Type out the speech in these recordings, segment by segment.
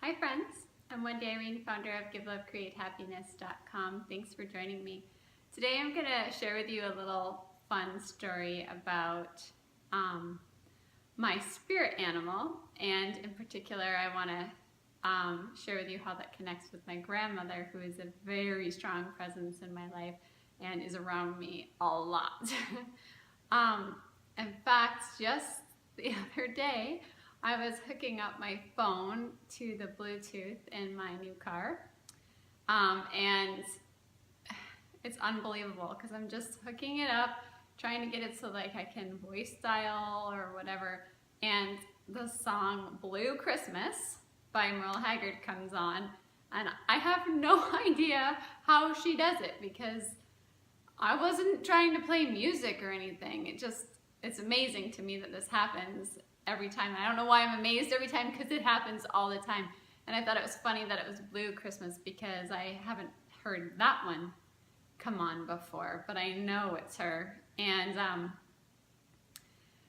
Hi friends, I'm Wendy, Irene, founder of GiveLoveCreateHappiness.com. Thanks for joining me. Today I'm going to share with you a little fun story about my spirit animal, and in particular I want to share with you how that connects with my grandmother, who is a very strong presence in my life and is around me a lot. In fact, just the other day I was hooking up my phone to the Bluetooth in my new car, and it's unbelievable because I'm just hooking it up, trying to get it so like I can voice dial or whatever, and the song Blue Christmas by Merle Haggard comes on, and I have no idea how she does it because I wasn't trying to play music or anything. It's amazing to me that this happens every time. I don't know why I'm amazed every time, because it happens all the time. And I thought it was funny that it was Blue Christmas because I haven't heard that one come on before, but I know it's her. And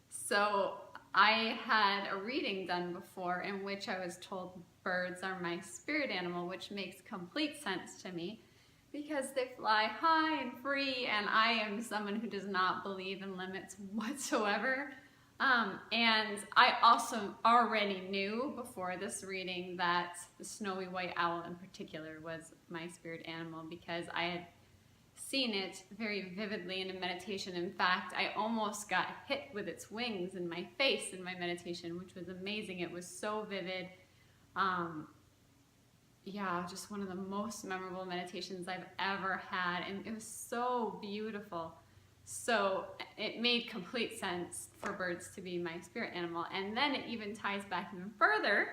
so I had a reading done before in which I was told birds are my spirit animal, which makes complete sense to me because they fly high and free, and I am someone who does not believe in limits whatsoever. And I also already knew before this reading that the snowy white owl in particular was my spirit animal because I had seen it very vividly in a meditation. In fact, I almost got hit with its wings in my face in my meditation, which was amazing. It was so vivid. Yeah, just one of the most memorable meditations I've ever had, and it was so beautiful. So it made complete sense for birds to be my spirit animal. And then it even ties back even further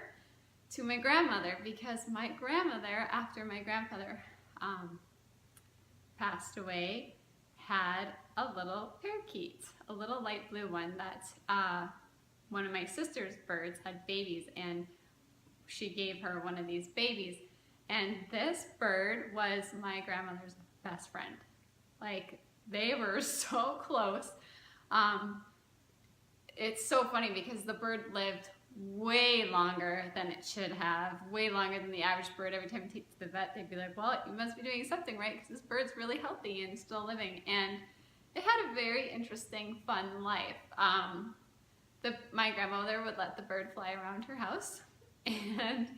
to my grandmother, because my grandmother, after my grandfather passed away, had a little parakeet, a little light blue one that one of my sister's birds had babies, and she gave her one of these babies. And this bird was my grandmother's best friend. Like, they were so close. It's so funny because the bird lived way longer than it should have, way longer than the average bird. Every time you take to the vet, they'd be like, well, you must be doing something right because this bird's really healthy and still living. And it had a very interesting, fun life. My grandmother would let the bird fly around her house, and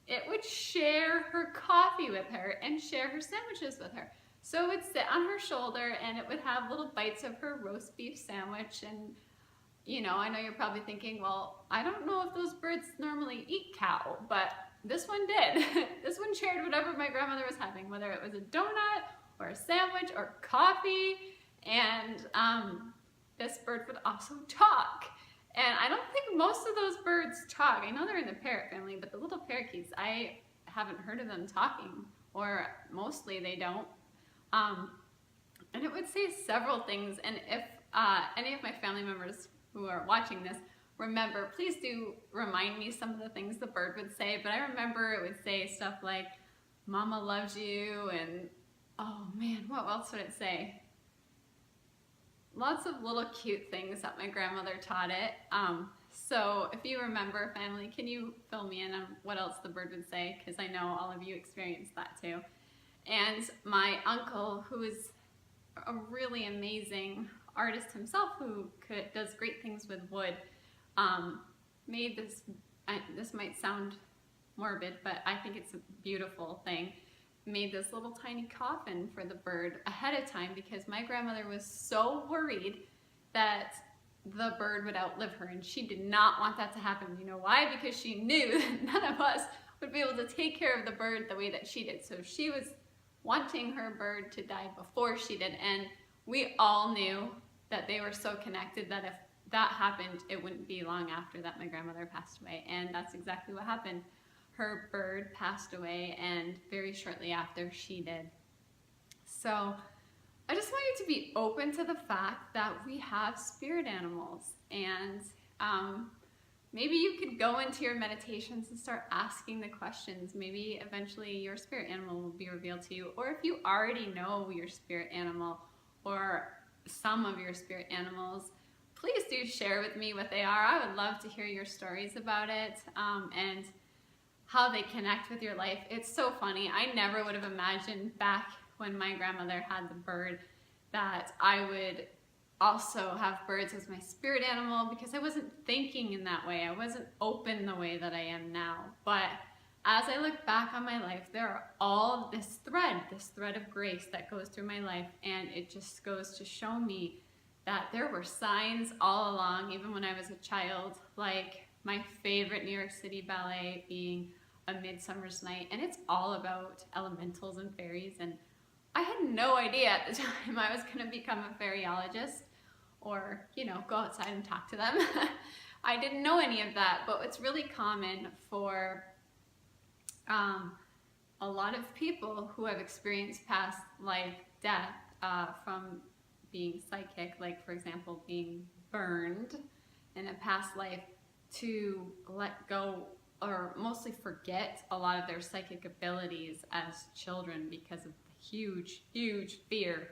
it would share her coffee with her and share her sandwiches with her. So it would sit on her shoulder and it would have little bites of her roast beef sandwich. And you know, I know you're probably thinking, well, I don't know if those birds normally eat cow, but this one did. This one shared whatever my grandmother was having, whether it was a donut or a sandwich or coffee. And this bird would also talk. And I don't think most of those birds talk. I know they're in the parrot family, but the little parakeets, I haven't heard of them talking, or mostly they don't. And it would say several things. And if any of my family members who are watching this remember, please do remind me some of the things the bird would say. But I remember it would say stuff like, Mama loves you, and oh man, what else would it say? Lots of little cute things that my grandmother taught it. So if you remember, family, can you fill me in on what else the bird would say? Because I know all of you experienced that too. And my uncle, who is a really amazing artist himself, who does great things with wood, made this, this might sound morbid, but I think it's a beautiful thing, made this little tiny coffin for the bird ahead of time because my grandmother was so worried that the bird would outlive her, and she did not want that to happen. You know why? Because she knew that none of us would be able to take care of the bird the way that she did. So she was wanting her bird to die before she did, and we all knew that they were so connected that if that happened, it wouldn't be long after that my grandmother passed away. And that's exactly what happened. Her bird passed away, and very shortly after she did. So I just want you to be open to the fact that we have spirit animals, and maybe you could go into your meditations and start asking the questions. Maybe eventually your spirit animal will be revealed to you, or if you already know your spirit animal or some of your spirit animals, please do share with me what they are. I would love to hear your stories about it, and how they connect with your life. It's so funny. I never would have imagined back when my grandmother had the bird that I would also have birds as my spirit animal, because I wasn't thinking in that way. I wasn't open the way that I am now. But as I look back on my life, there are all this thread of grace that goes through my life, and it just goes to show me that there were signs all along, even when I was a child, like my favorite New York City ballet being A Midsummer's Night, and it's all about elementals and fairies, and I had no idea at the time I was going to become a fairyologist or, you know, go outside and talk to them. I didn't know any of that, but it's really common for a lot of people who have experienced past life death from being psychic, like for example being burned in a past life, to let go or mostly forget a lot of their psychic abilities as children because of the huge fear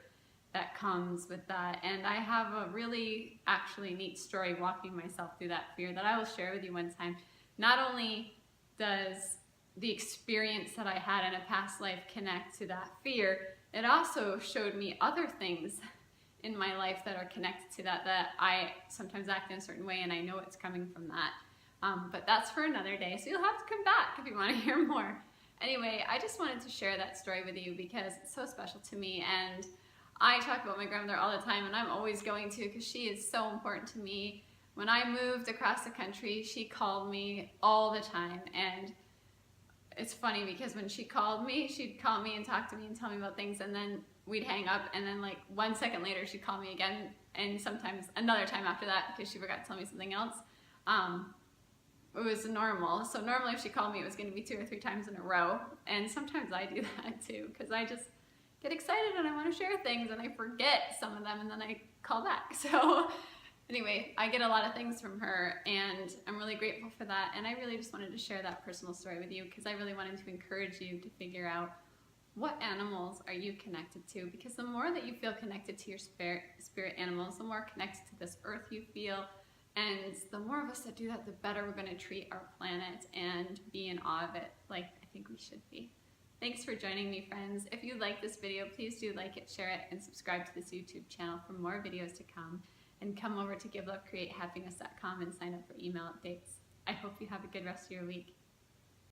that comes with that. And I have a really actually neat story walking myself through that fear that I will share with you one time. Not only does the experience that I had in a past life connect to that fear, it also showed me other things in my life that are connected to that, that I sometimes act in a certain way, and I know it's coming from that. But that's for another day, so you'll have to come back if you want to hear more. Anyway, I just wanted to share that story with you because it's so special to me, and I talk about my grandmother all the time, and I'm always going to, because she is so important to me. When I moved across the country, she called me all the time, and it's funny because when she called me, she'd call me and talk to me and tell me about things, and then we'd hang up, and then like 1 second later she'd call me again, and sometimes another time after that because she forgot to tell me something else. It was normal. So normally if she called me, it was going to be 2 or 3 times in a row, and sometimes I do that too because I just get excited and I want to share things and I forget some of them and then I call back. So anyway, I get a lot of things from her, and I'm really grateful for that, and I really just wanted to share that personal story with you because I really wanted to encourage you to figure out what animals are you connected to, because the more that you feel connected to your spirit animals, the more connected to this earth you feel, and the more of us that do that, the better we're going to treat our planet and be in awe of it like I think we should be. Thanks for joining me, friends. If you like this video, please do like it, share it, and subscribe to this YouTube channel for more videos to come. And come over to givelovecreatehappiness.com and sign up for email updates. I hope you have a good rest of your week.